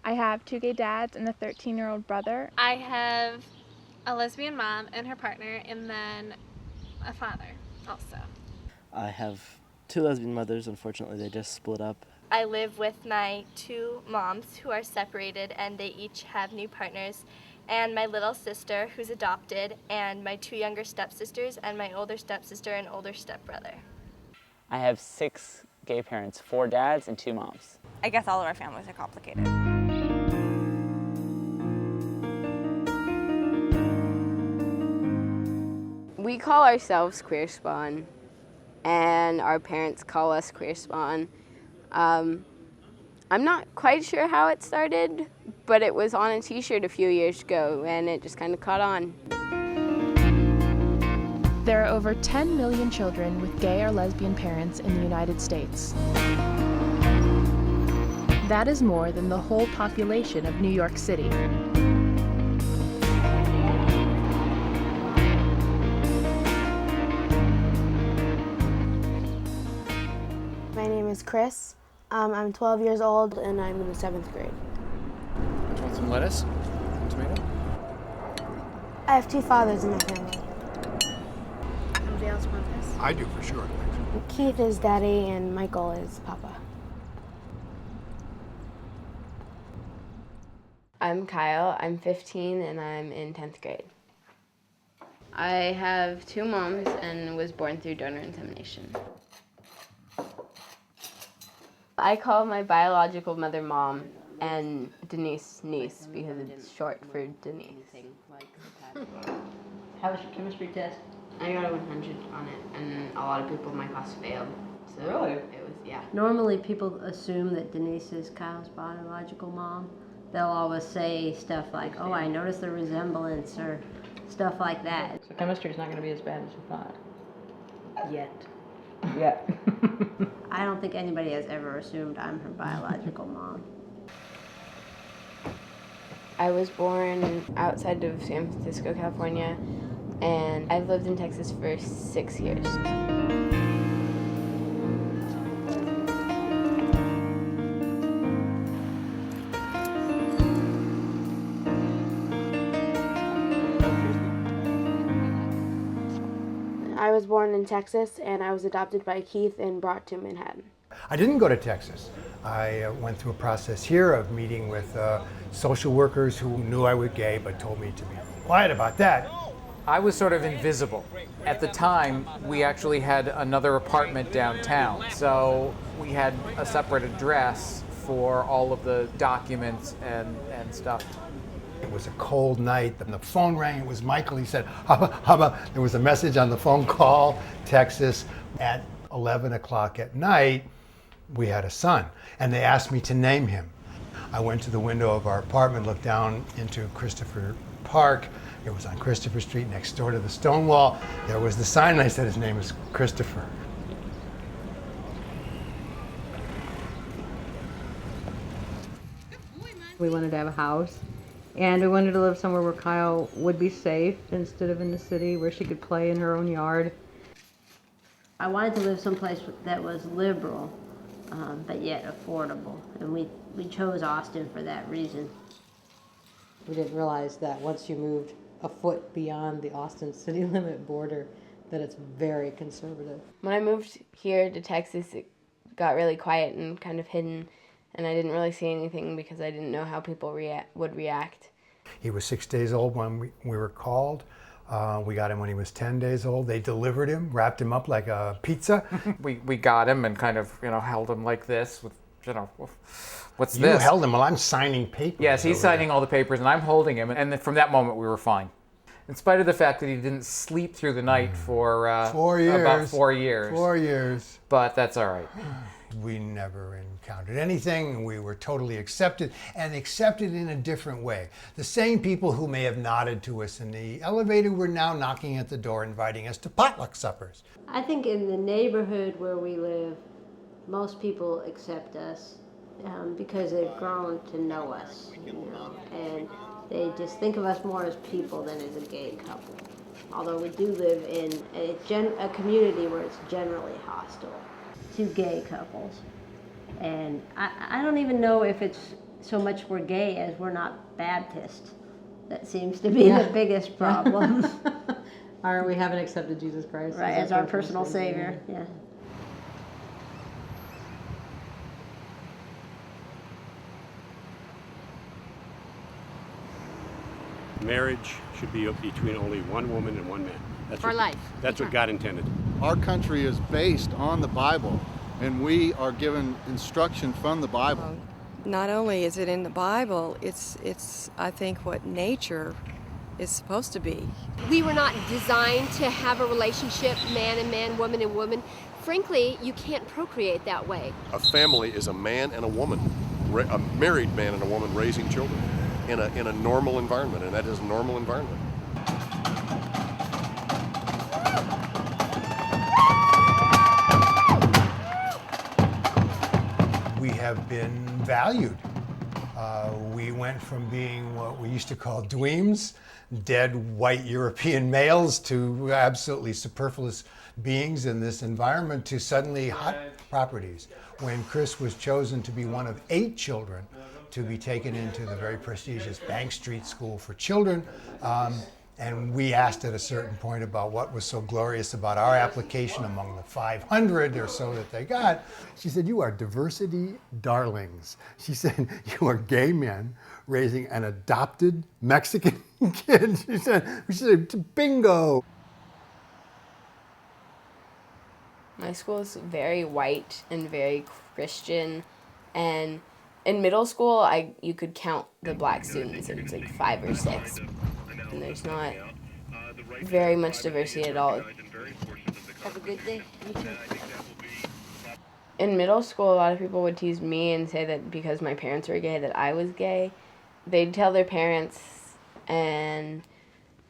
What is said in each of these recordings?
I have 2 gay dads and a 13-year-old brother. I have a lesbian mom and her partner, and then a father also. I have 2 lesbian mothers. Unfortunately, they just split up. I live with my 2 moms who are separated, and they each have new partners, and my little sister who's adopted, and my 2 younger stepsisters, and my older stepsister and older stepbrother. I have 6 gay parents, 4 dads and 2 moms. I guess all of our families are complicated. We call ourselves Queer Spawn, and our parents call us Queer Spawn. I'm not quite sure how it started, but it was on a t-shirt a few years ago, and it just kind of caught on. There are over 10 million children with gay or lesbian parents in the United States. That is more than the whole population of New York City. My name is Chris. I'm 12 years old and I'm in the 7th grade. Do you want some lettuce? Tomato? I have 2 fathers in my family. Anybody else want this? I do for sure. Keith is daddy and Michael is papa. I'm Kyle, I'm 15, and I'm in 10th grade. I have 2 moms and was born through donor insemination. I call my biological mother Mom and Denise niece because it's short for Denise. How was your chemistry test? I got a 100 on it, and a lot of people in my class failed. So Really? It was, yeah. Normally people assume that Denise is Kyle's biological mom. They'll always say stuff like, oh, I noticed the resemblance, or stuff like that. So chemistry's not going to be as bad as you thought? Yet. Yeah. I don't think anybody has ever assumed I'm her biological mom. I was born outside of San Francisco, California, and I've lived in Texas for 6 years. I was born in Texas and I was adopted by Keith and brought to Manhattan. I didn't go to Texas. I went through a process here of meeting with social workers who knew I was gay but told me to be quiet about that. I was sort of invisible. At the time, we actually had another apartment downtown, so we had a separate address for all of the documents and stuff. It was a cold night, and the phone rang. It was Michael. He said, hubba, hubba. There was a message on the phone call, Texas. At 11 o'clock at night, we had a son, and they asked me to name him. I went to the window of our apartment, looked down into Christopher Park. It was on Christopher Street next door to the Stonewall. There was the sign, and I said, his name is Christopher. We wanted to have a house, and we wanted to live somewhere where Kyle would be safe instead of in the city where she could play in her own yard. I wanted to live someplace that was liberal, but yet affordable, and we chose Austin for that reason. We didn't realize that once you moved a foot beyond the Austin city limit border, that it's very conservative. When I moved here to Texas, it got really quiet and kind of hidden, and I didn't really see anything because I didn't know how people would react. He was 6 days old when we were called. We got him when he was 10 days old. They delivered him, wrapped him up like a pizza. We got him and kind of, held him like this with, what's You this? held him while I'm signing papers. Yes, he's signing all the papers and I'm holding him. And then from that moment we were fine. In spite of the fact that he didn't sleep through the night for 4 years. about 4 years. 4 years. But that's all right. We never encountered anything. We were totally accepted, and accepted in a different way. The same people who may have nodded to us in the elevator were now knocking at the door, inviting us to potluck suppers. I think in the neighborhood where we live, most people accept us because they've grown to know us, and they just think of us more as people than as a gay couple. Although we do live in a community where it's generally hostile to gay couples. And I don't even know if it's so much we're gay as we're not Baptist. That seems to be the biggest problem. Or we haven't accepted Jesus Christ Right, as our personal Savior. Yeah. Marriage should be between only one woman and one man. That's For life. That's what God intended. Our country is based on the Bible, and we are given instruction from the Bible. Not only is it in the Bible, it's I think what nature is supposed to be. We were not designed to have a relationship, man and man, woman and woman. Frankly, you can't procreate that way. A family is a man and a woman, a married man and a woman raising children in a normal environment, and that is a normal environment. We have been valued. We went from being what we used to call dweebs, dead white European males, to absolutely superfluous beings in this environment, to suddenly hot properties. When Chris was chosen to be one of 8 children to be taken into the very prestigious Bank Street School for Children, and we asked at a certain point about what was so glorious about our application among the 500 or so that they got. She said, "You are diversity darlings." She said, "You are gay men raising an adopted Mexican kid." She said, bingo. My school is very white and very Christian, and in middle school, you could count the black students. It was like 5 or 6. And there's not very much diversity at all. Have a good day. You too. In middle school, a lot of people would tease me and say that because my parents were gay, that I was gay. They'd tell their parents, and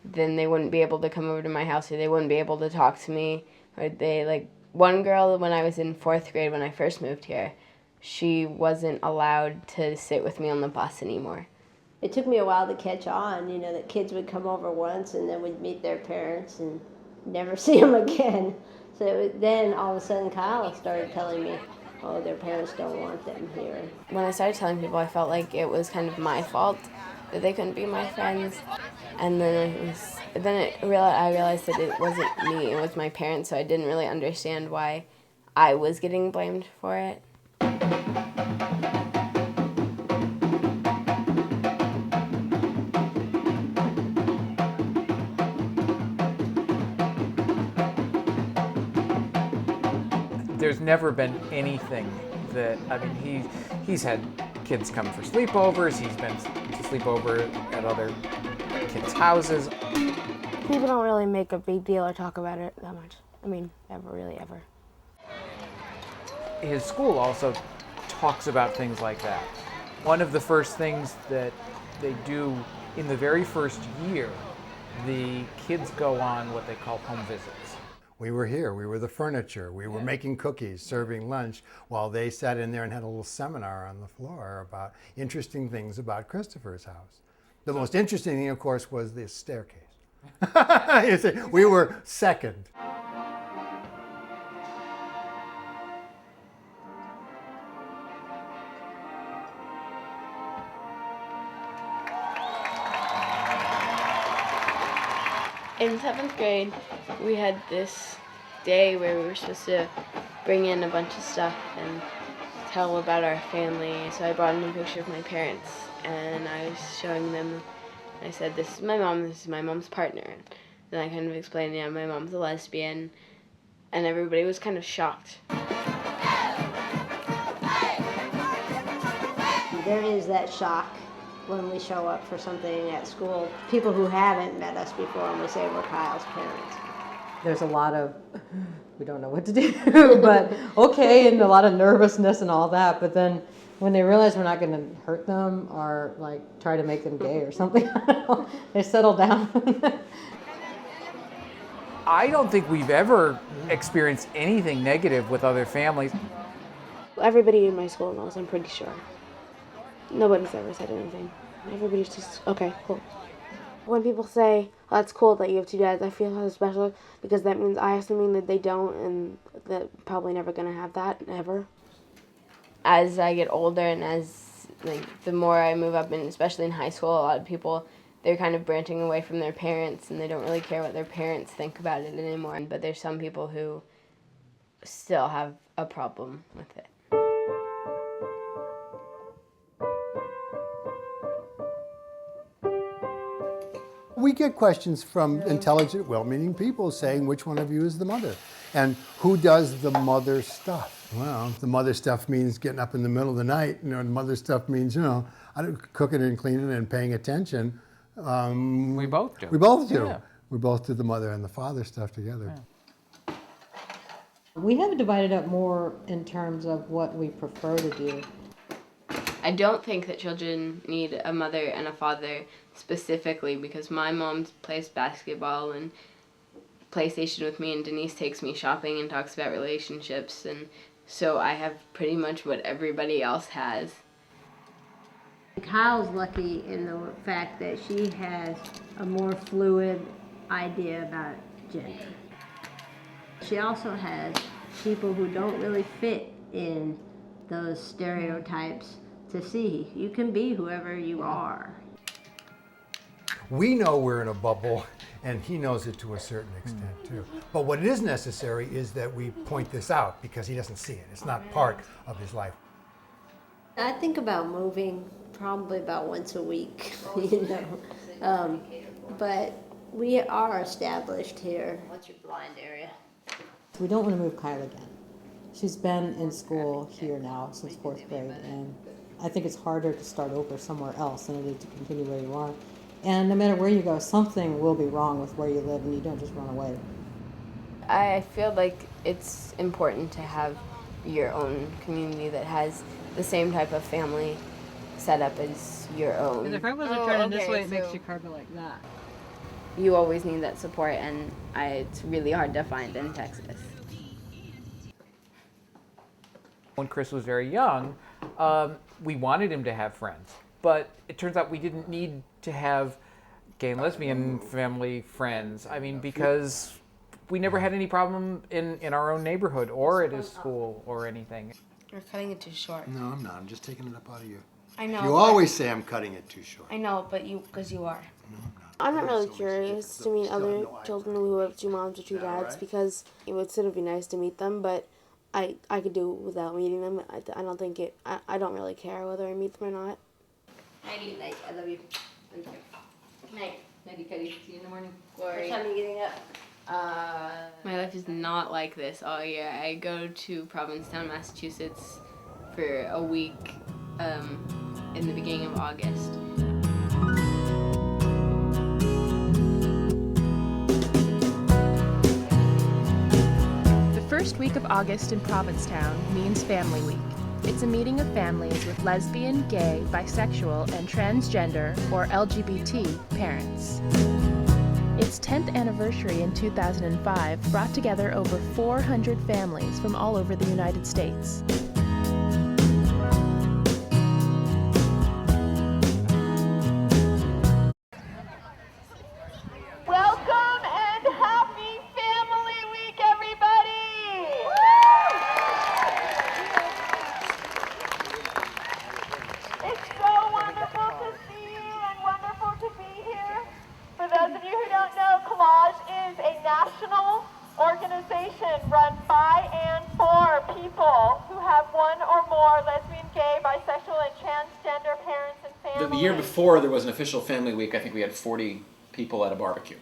then they wouldn't be able to come over to my house, or they wouldn't be able to talk to me. Or one girl, when I was in 4th grade, when I first moved here, she wasn't allowed to sit with me on the bus anymore. It took me a while to catch on, that kids would come over once and then would meet their parents and never see them again. So then all of a sudden Kyle started telling me, oh, their parents don't want them here. When I started telling people, I felt like it was kind of my fault that they couldn't be my friends. And then I realized that it wasn't me, it was my parents, so I didn't really understand why I was getting blamed for it. There's never been anything that, he's had kids come for sleepovers, he's been to sleepover at other kids' houses. People don't really make a big deal or talk about it that much. Ever. His school also talks about things like that. One of the first things that they do in the very first year, the kids go on what they call home visits. We were here, we were the furniture, we were making cookies, serving lunch, while they sat in there and had a little seminar on the floor about interesting things about Christopher's house. The most interesting thing, of course, was the staircase. You see, we were second. In 7th grade, we had this day where we were supposed to bring in a bunch of stuff and tell about our family. So I brought in a picture of my parents, and I was showing them. I said, "This is my mom, this is my mom's partner." Then I kind of explained, yeah, my mom's a lesbian, and everybody was kind of shocked. There is that shock when we show up for something at school. People who haven't met us before, and we say we're Kyle's parents. There's a lot of, we don't know what to do, but okay, and a lot of nervousness and all that, but then when they realize we're not going to hurt them or try to make them gay or something, they settle down. I don't think we've ever experienced anything negative with other families. Everybody in my school knows, I'm pretty sure. Nobody's ever said anything. Everybody's just, okay, cool. When people say, oh, that's cool that you have 2 dads, I feel so special because that means I have something that they don't, and they're probably never going to have that, ever. As I get older and as like the more I move up, and especially in high school, a lot of people, they're kind of branching away from their parents and they don't really care what their parents think about it anymore. But there's some people who still have a problem with it. We get questions from intelligent, well-meaning people saying, which one of you is the mother? And who does the mother stuff? Well, the mother stuff means getting up in the middle of the night. The mother stuff means, cooking and cleaning and paying attention. We both do. We both do. Yeah. We both do the mother and the father stuff together. Yeah. We have it divided up more in terms of what we prefer to do. I don't think that children need a mother and a father specifically, because my mom plays basketball and PlayStation with me, and Denise takes me shopping and talks about relationships, and so I have pretty much what everybody else has. Kyle's lucky in the fact that she has a more fluid idea about gender. She also has people who don't really fit in those stereotypes to see you can be whoever you are. We know we're in a bubble, and he knows it to a certain extent too. But what is necessary is that we point this out, because he doesn't see it. It's not part of his life. I think about moving probably about once a week, but we are established here. What's your blind area? We don't want to move Kyle again. She's been in school here now since 4th grade, and I think it's harder to start over somewhere else than it is to continue where you are. And no matter where you go, something will be wrong with where you live, and you don't just run away. I feel like it's important to have your own community that has the same type of family setup as your own. Because if I wasn't turning this way, it makes your car go like that. You always need that support, and it's really hard to find in Texas. When Chris was very young, we wanted him to have friends, but it turns out we didn't need to have gay and lesbian family friends. I mean, because we never had any problem in our own neighborhood or at his school or anything. You're cutting it too short. No, I'm not. I'm just taking it up out of you. I know. You always say I'm cutting it too short. I know, but because you are. No, I'm not. I'm not really curious to meet other children who have two moms or two dads, because it would sort of be nice to meet them, but I could do without meeting them. I don't think it. I don't really care whether I meet them or not. Nighty night. I love you. Thank you. Night. Nighty Cuddy. See you in the morning. Glory. What time are you getting up? My life is not like this all year. I go to Provincetown, Massachusetts for a week in the beginning of August. The first week of August in Provincetown means Family Week. It's a meeting of families with lesbian, gay, bisexual, and transgender, or LGBT, parents. Its 10th anniversary in 2005 brought together over 400 families from all over the United States. Welcome and happy Family Week, everybody! It's so wonderful to see you and wonderful to be here. For those of you who don't know, Collage is a national organization run by and for people who have one or more lesbian, gay, bisexual, and transgender parents and families. The year before there was an official Family Week, I think we had 40 people at a barbecue,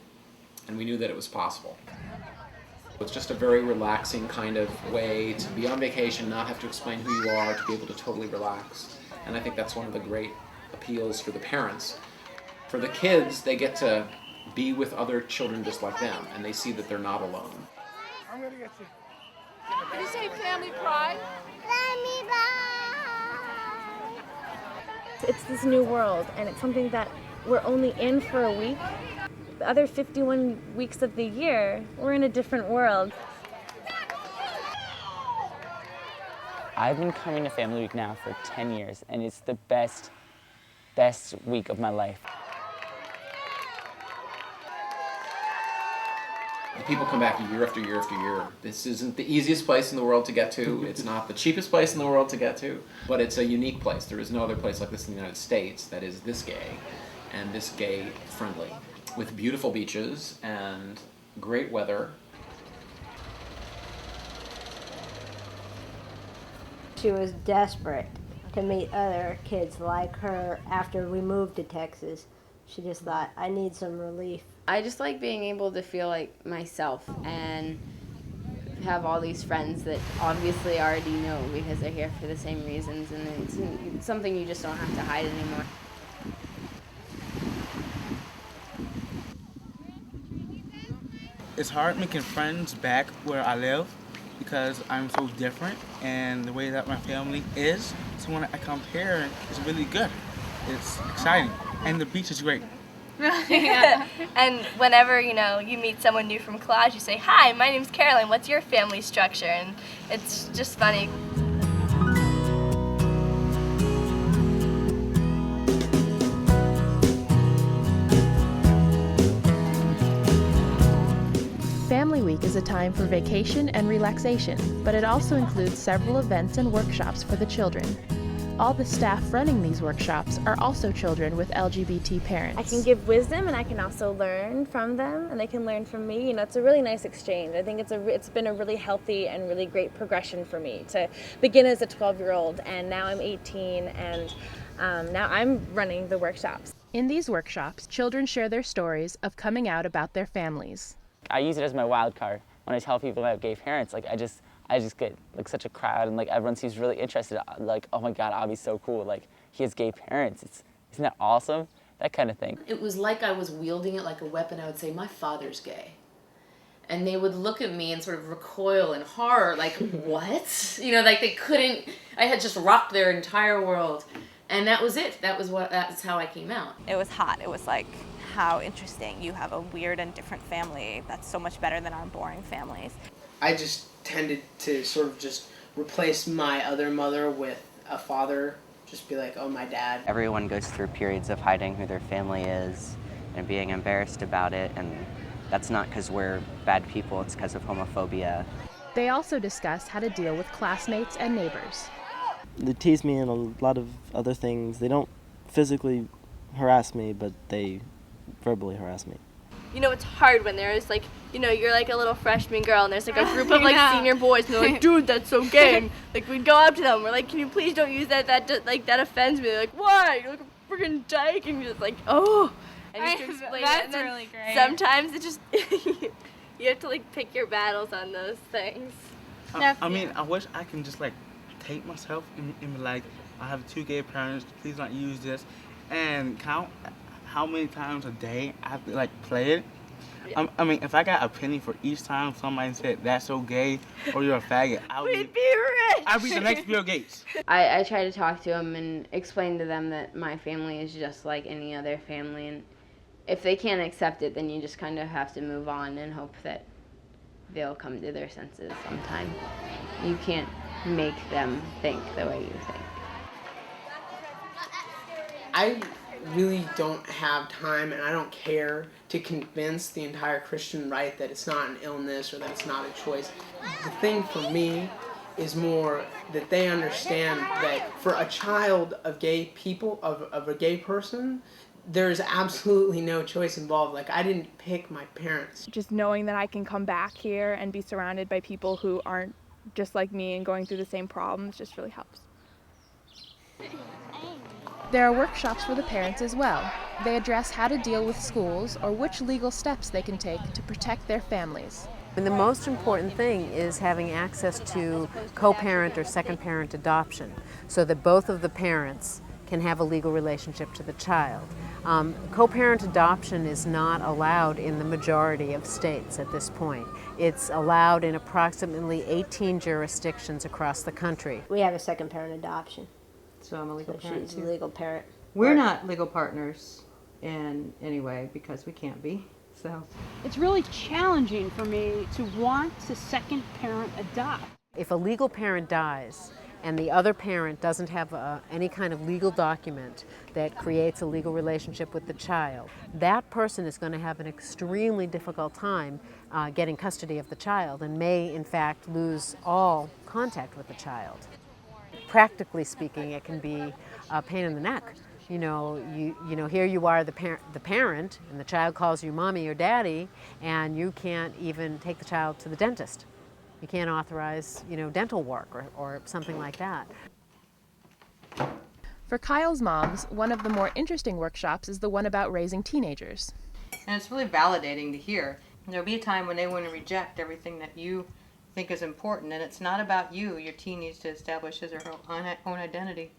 and we knew that it was possible. It's just a very relaxing kind of way to be on vacation, not have to explain who you are, to be able to totally relax. And I think that's one of the great appeals for the parents. For the kids, they get to be with other children just like them, and they see that they're not alone. I'm gonna get you. Did you say family pride? Family pride! It's this new world, and it's something that we're only in for a week. The other 51 weeks of the year, we're in a different world. I've been coming to Family Week now for 10 years, and it's the best week of my life. The people come back year after year after year. This isn't the easiest place in the world to get to. It's not the cheapest place in the world to get to, but it's a unique place. There is no other place like this in the United States that is this gay and this gay friendly, with beautiful beaches and great weather. She was desperate to meet other kids like her after we moved to Texas. She just thought, I need some relief. I just like being able to feel like myself and have all these friends that obviously already know because they're here for the same reasons, and it's something you just don't have to hide anymore. It's hard making friends back where I live because I'm so different, and the way that my family is, so when I compare, it's really good. It's exciting, and the beach is great. Yeah. And whenever, you meet someone new from collage, you say, "Hi, my name's Caroline, what's your family structure?" And it's just funny. Family Week is a time for vacation and relaxation, but it also includes several events and workshops for the children. All the staff running these workshops are also children with LGBT parents. I can give wisdom and I can also learn from them, and they can learn from me. It's a really nice exchange. I think it's been a really healthy and really great progression for me to begin as a 12-year-old, and now I'm 18, and now I'm running the workshops. In these workshops, children share their stories of coming out about their families. I use it as my wild card. When I tell people about gay parents, I just get such a crowd, and everyone seems really interested. Oh my God, Abby's so cool. He has gay parents. Isn't that awesome? That kind of thing. It was like I was wielding it like a weapon. I would say, my father's gay. And they would look at me and sort of recoil in horror, what? They couldn't, I had just rocked their entire world. And that was it. That's how I came out. It was hot. It was how interesting. You have a weird and different family that's so much better than our boring families. I just tended to sort of just replace my other mother with a father, just be like, oh, my dad. Everyone goes through periods of hiding who their family is and being embarrassed about it, and that's not because we're bad people, it's because of homophobia. They also discuss how to deal with classmates and neighbors. They tease me and a lot of other things. They don't physically harass me, but they verbally harass me. It's hard when there's you're a little freshman girl and there's a group of senior boys and they're like, dude, that's so gay. And, we'd go up to them, we're like, can you please don't use that offends me. They're like, why? You're like a freaking dyke. And you're just like, oh. And you have to explain That's it. And then really great. Sometimes it just, you have to pick your battles on those things. I wish I can just take myself and be like, I have 2 gay parents, please don't use this, and count how many times a day I have to play it. Yeah. If I got a penny for each time somebody said that's so gay or you're a faggot, we'd be rich. I'd be the next Bill Gates. I try to talk to them and explain to them that my family is just like any other family, and if they can't accept it, then you just kind of have to move on and hope that they'll come to their senses sometime. You can't make them think the way you think. I really don't have time, and I don't care to convince the entire Christian right that it's not an illness or that it's not a choice. The thing for me is more that they understand that for a child of gay people, of a gay person, there's absolutely no choice involved. I didn't pick my parents. Just knowing that I can come back here and be surrounded by people who aren't just like me and going through the same problems just really helps. There are workshops for the parents as well. They address how to deal with schools or which legal steps they can take to protect their families. And the most important thing is having access to co-parent or second-parent adoption so that both of the parents can have a legal relationship to the child. Co-parent adoption is not allowed in the majority of states at this point. It's allowed in approximately 18 jurisdictions across the country. We have a second-parent adoption. So I'm a legal parent She's too. a legal parent. We're not legal partners in any way because we can't be. So it's really challenging for me to want to second parent adopt. If a legal parent dies and the other parent doesn't have any kind of legal document that creates a legal relationship with the child, that person is going to have an extremely difficult time getting custody of the child and may in fact lose all contact with the child. Practically speaking, it can be a pain in the neck. You know, here you are, the parent, and the child calls you mommy or daddy, and you can't even take the child to the dentist. You can't authorize, dental work or something like that. For Kyle's moms, one of the more interesting workshops is the one about raising teenagers. And it's really validating to hear. There'll be a time when they want to reject everything that you think is important, and it's not about you. Your teen needs to establish his or her own identity.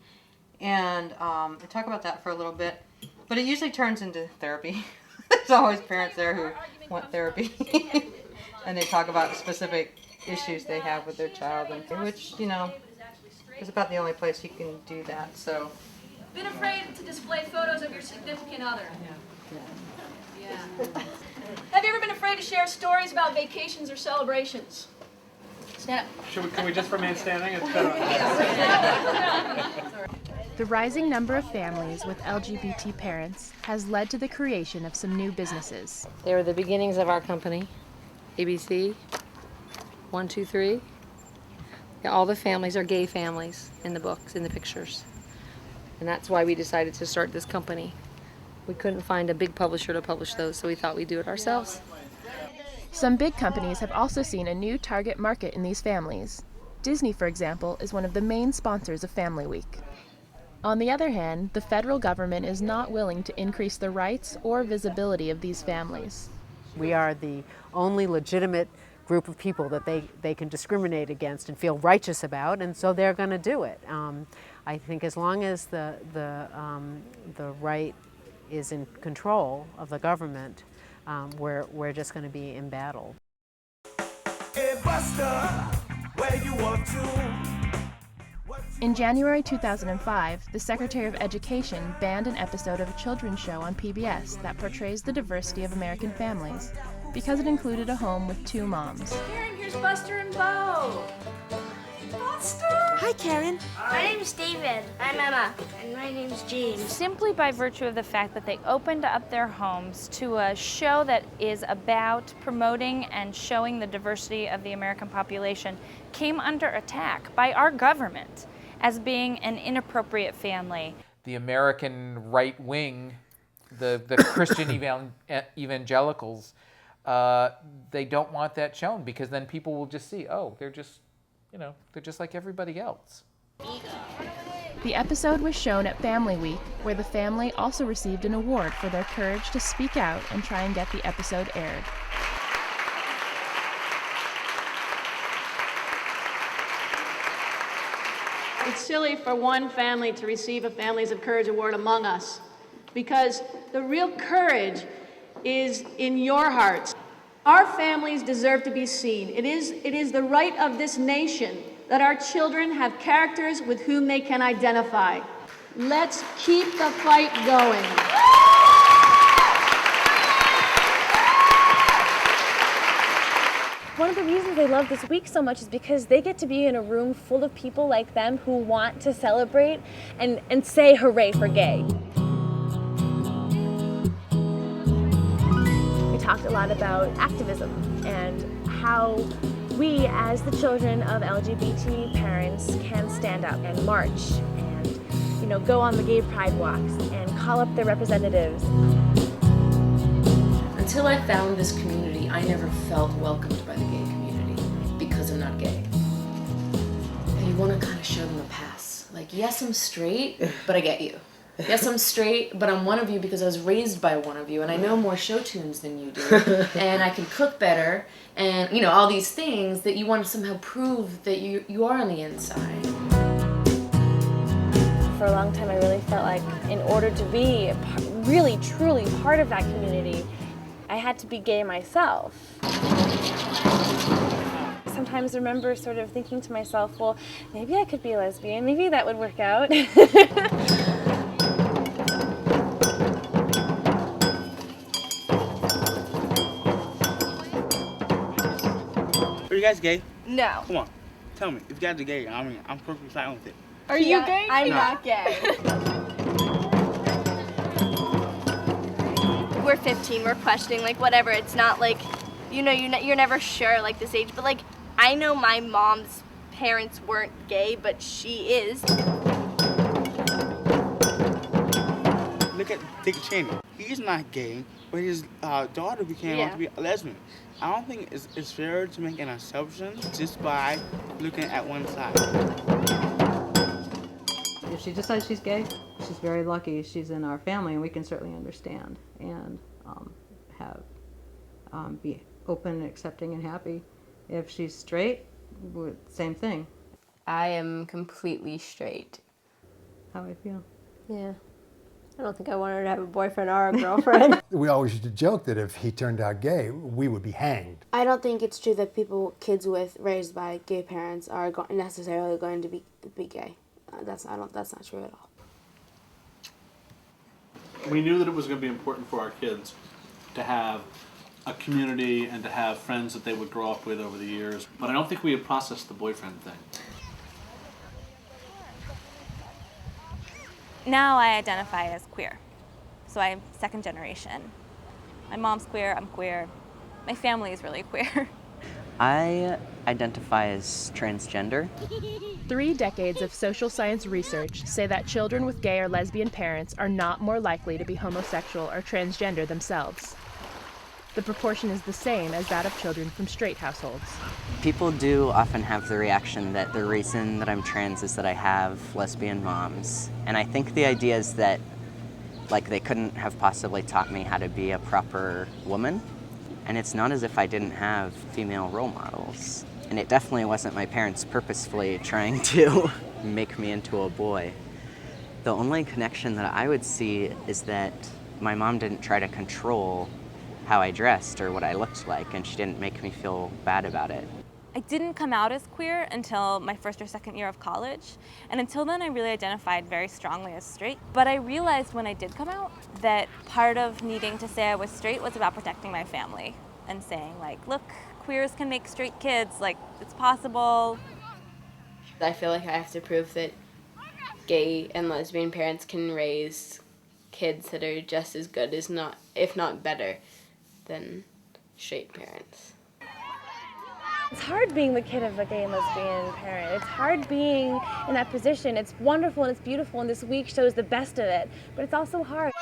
And I talk about that for a little bit, but it usually turns into therapy. There's always parents there who want therapy, and they talk about specific issues they have with their child, and which, is about the only place you can do that. So, been afraid to display photos of your significant other? Yeah. Have you ever been afraid to share stories about vacations or celebrations? Snap. Can we just remain standing? It's The rising number of families with LGBT parents has led to the creation of some new businesses. They were the beginnings of our company, ABC, 1, 2, 3. Yeah, all the families are gay families in the books, in the pictures. And that's why we decided to start this company. We couldn't find a big publisher to publish those, so we thought we'd do it ourselves. Some big companies have also seen a new target market in these families. Disney, for example, is one of the main sponsors of Family Week. On the other hand, the federal government is not willing to increase the rights or visibility of these families. We are the only legitimate group of people that they can discriminate against and feel righteous about, and so they're going to do it. I think as long as the right is in control of the government, we're just going to be embattled. Hey Buster, where you up to? In January 2005, the Secretary of Education banned an episode of a children's show on PBS that portrays the diversity of American families because it included a home with 2 moms. Karen, here's Buster and Bo. Buster! Hi, Karen. My name's David. I'm Emma. And my name's James. Simply by virtue of the fact that they opened up their homes to a show that is about promoting and showing the diversity of the American population came under attack by our government as being an inappropriate family. The American right wing, the Christian evangelicals, they don't want that shown because then people will just see, oh, they're just like everybody else. The episode was shown at Family Week, where the family also received an award for their courage to speak out and try and get the episode aired. It's silly for one family to receive a Families of Courage Award among us, because the real courage is in your hearts. Our families deserve to be seen. It is the right of this nation that our children have characters with whom they can identify. Let's keep the fight going. One of the reasons they love this week so much is because they get to be in a room full of people like them who want to celebrate and say hooray for gay. We talked a lot about activism and how we, as the children of LGBT parents, can stand up and march and, go on the gay pride walks and call up their representatives. Until I found this community, I never felt welcomed by the gay community because I'm not gay. And you want to kind of show them a pass. Like, yes, I'm straight, but I get you. Yes, I'm straight, but I'm one of you because I was raised by one of you, and I know more show tunes than you do, and I can cook better, and, all these things that you want to somehow prove that you are on the inside. For a long time, I really felt like in order to be really, truly part of that community, I had to be gay myself. Sometimes I remember sort of thinking to myself, well, maybe I could be a lesbian, maybe that would work out. Are you guys gay? No. Come on. Tell me, if you guys are gay, I mean, I'm perfectly fine with it. Are you gay? I'm No. not gay. We're 15, we're questioning, like, whatever. It's not like, you know, you're never sure, like, this age. But, like, I know my mom's parents weren't gay, but she is. Look at Dick Cheney. He's not gay, but his daughter became out to be a lesbian. I don't think it's fair to make an assumption just by looking at one side. If she decides she's gay, she's very lucky. She's in our family, and we can certainly understand and be open and accepting and happy. If she's straight, same thing. I am completely straight. How I feel. Yeah. I don't think I want her to have a boyfriend or a girlfriend. We always used to joke that if he turned out gay, we would be hanged. I don't think it's true that kids raised by gay parents are necessarily going to be gay. That's not true at all. We knew that it was going to be important for our kids to have a community and to have friends that they would grow up with over the years. But I don't think we had processed the boyfriend thing. Now I identify as queer. So I'm second generation. My mom's queer, I'm queer. My family is really queer. I identify as transgender. 3 decades of social science research say that children with gay or lesbian parents are not more likely to be homosexual or transgender themselves. The proportion is the same as that of children from straight households. People do often have the reaction that the reason that I'm trans is that I have lesbian moms. And I think the idea is that, like, they couldn't have possibly taught me how to be a proper woman. And it's not as if I didn't have female role models. And it definitely wasn't my parents purposefully trying to make me into a boy. The only connection that I would see is that my mom didn't try to control how I dressed or what I looked like, and she didn't make me feel bad about it. I didn't come out as queer until my first or second year of college, and until then I really identified very strongly as straight. But I realized when I did come out that part of needing to say I was straight was about protecting my family and saying, like, look, queers can make straight kids, like, it's possible. I feel like I have to prove that gay and lesbian parents can raise kids that are just as good as if not better than straight parents. It's hard being the kid of a gay and lesbian parent. It's hard being in that position. It's wonderful and it's beautiful, and this week shows the best of it, but it's also hard.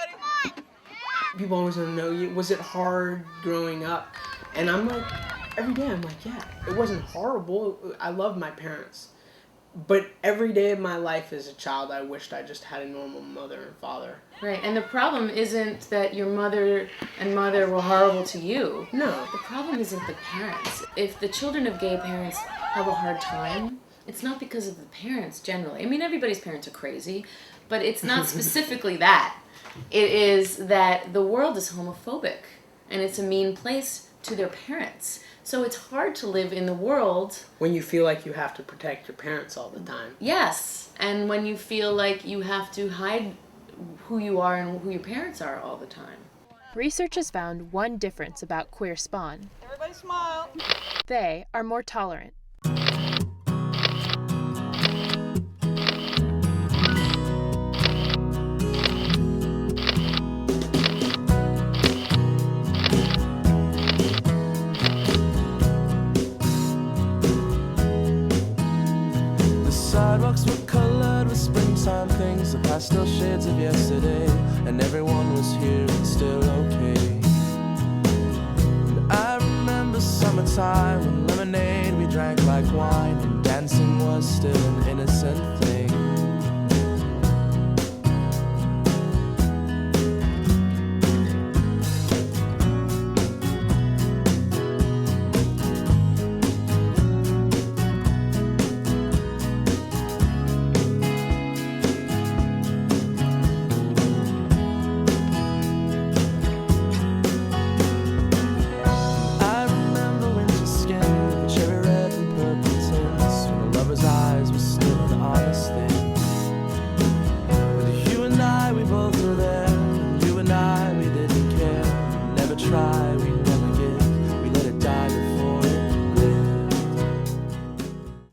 People always want to know, was it hard growing up? And I'm like, every day I'm like, yeah, it wasn't horrible. I love my parents. But every day of my life as a child, I wished I just had a normal mother and father. Right, and the problem isn't that your mother were horrible to you. No. The problem isn't the parents. If the children of gay parents have a hard time, it's not because of the parents generally. I mean, everybody's parents are crazy, but it's not specifically that. It is that the world is homophobic, and it's a mean place to their parents. So it's hard to live in the world when you feel like you have to protect your parents all the time. Yes, and when you feel like you have to hide who you are and who your parents are all the time. Research has found one difference about queer spawn. Everybody smile. They are more tolerant. Sidewalks were colored with springtime things, the pastel shades of yesterday, and everyone was here and still okay. And I remember summertime when lemonade we drank like wine, and dancing was still an innocent thing. Eyes were still an honest thing. With you and I, we both were there.